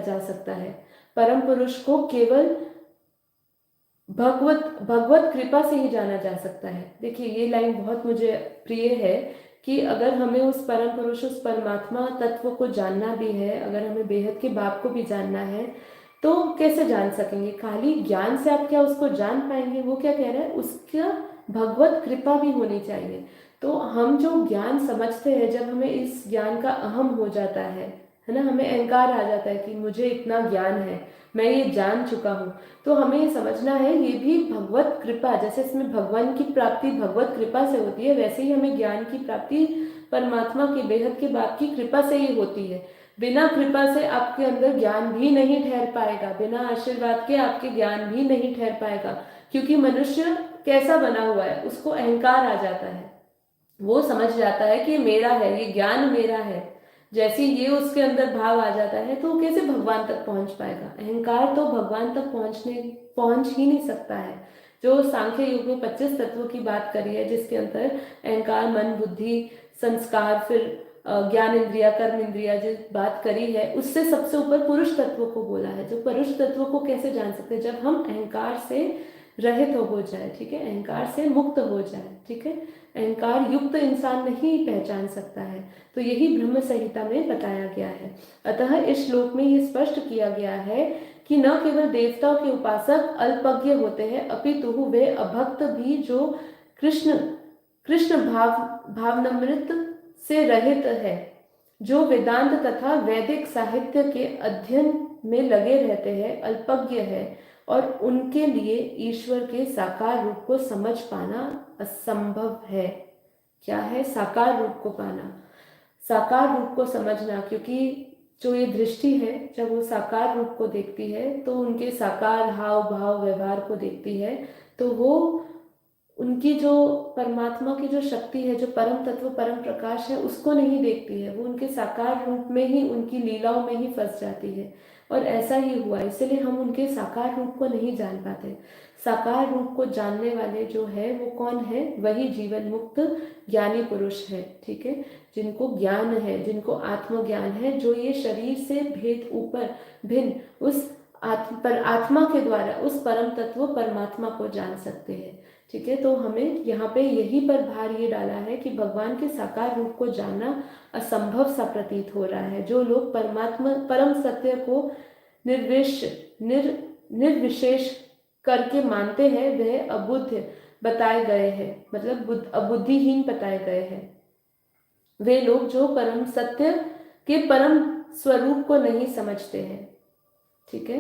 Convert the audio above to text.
जा सकता है। परम पुरुष को केवल भगवत भगवत कृपा से ही जाना जा सकता है। देखिए ये लाइन बहुत मुझे प्रिय है कि अगर हमें उस परम पुरुष, उस परमात्मा तत्व को जानना भी है, अगर हमें बेहद के बाप को भी जानना है, तो कैसे जान सकेंगे? खाली ज्ञान से आप क्या उसको जान पाएंगे? वो क्या कह रहा है, उसका भगवत कृपा भी होनी चाहिए। तो हम जो ज्ञान समझते हैं, जब हमें इस ज्ञान का अहम हो जाता है ना, हमें अहंकार आ जाता है कि मुझे इतना ज्ञान है, मैं ये जान चुका हूँ, तो हमें ये समझना है ये भी भगवत कृपा, जैसे इसमें भगवान की प्राप्ति भगवत कृपा से होती है, वैसे ही हमें ज्ञान की प्राप्ति परमात्मा के बेहद के बाप की कृपा से ही होती है। बिना कृपा से आपके अंदर ज्ञान भी नहीं ठहर पाएगा, बिना आशीर्वाद के आपके ज्ञान भी नहीं ठहर पाएगा। क्योंकि मनुष्य कैसा बना हुआ है, उसको अहंकार आ जाता है, वो समझ जाता है कि मेरा है, ये ज्ञान मेरा है। जैसे ये उसके अंदर भाव आ जाता है तो कैसे भगवान तक पहुंच पाएगा? अहंकार तो भगवान तक पहुंच ही नहीं सकता है। जो सांख्य योग में 25 तत्वों की बात करी है, जिसके अंदर अहंकार, मन, बुद्धि, संस्कार, फिर ज्ञान इंद्रिया, कर्म इंद्रिया जो बात करी है, उससे सबसे ऊपर पुरुष तत्व को बोला है। जो पुरुष तत्व को कैसे जान सकते हैं? जब हम अहंकार से रहित हो जाए, ठीक है, अहंकार से मुक्त हो जाए, ठीक है। अहंकार युक्त इंसान नहीं पहचान सकता है। तो यही ब्रह्म संहिता में बताया गया है। अतः इस श्लोक में ये स्पष्ट किया गया है कि न केवल देवताओं के उपासक अल्पज्ञ होते हैं, अपितु वे अभक्त भी जो कृष्ण कृष्ण भावनामृत से रहित है, जो वेदांत तथा वैदिक साहित्य के अध्ययन में लगे रहते हैं, अल्पज्ञ है, और उनके लिए ईश्वर के साकार रूप को समझ पाना असंभव है। क्या है? साकार रूप को पाना, साकार रूप को समझना। क्योंकि जो ये दृष्टि है, जब वो साकार रूप को देखती है, तो उनके साकार हाव भाव व्यवहार को देखती है, तो वो उनकी जो परमात्मा की जो शक्ति है, जो परम तत्व परम प्रकाश है, उसको नहीं देखती है। वो उनके साकार रूप में ही, उनकी लीलाओं में ही फंस जाती है। और ऐसा ही हुआ, इसलिए हम उनके साकार रूप को नहीं जान पाते। साकार रूप को जानने वाले जो है वो कौन है? वही जीवन मुक्त ज्ञानी पुरुष है, ठीक है, जिनको ज्ञान है, जिनको आत्मज्ञान है, जो ये शरीर से भेद ऊपर भिन्न उस आत्मा के द्वारा उस परम तत्व परमात्मा को जान सकते हैं, ठीक है। तो हमें यहाँ पे यही पर भार ये डाला है कि भगवान के साकार रूप को जानना असंभव सा प्रतीत हो रहा है। जो लोग परमात्मा परम सत्य को निर्विशेष करके मानते हैं, वह अबुद्ध बताए गए हैं, मतलब अबुद्धिहीन बताए गए हैं। वे लोग जो परम सत्य के परम स्वरूप को नहीं समझते हैं, ठीक है।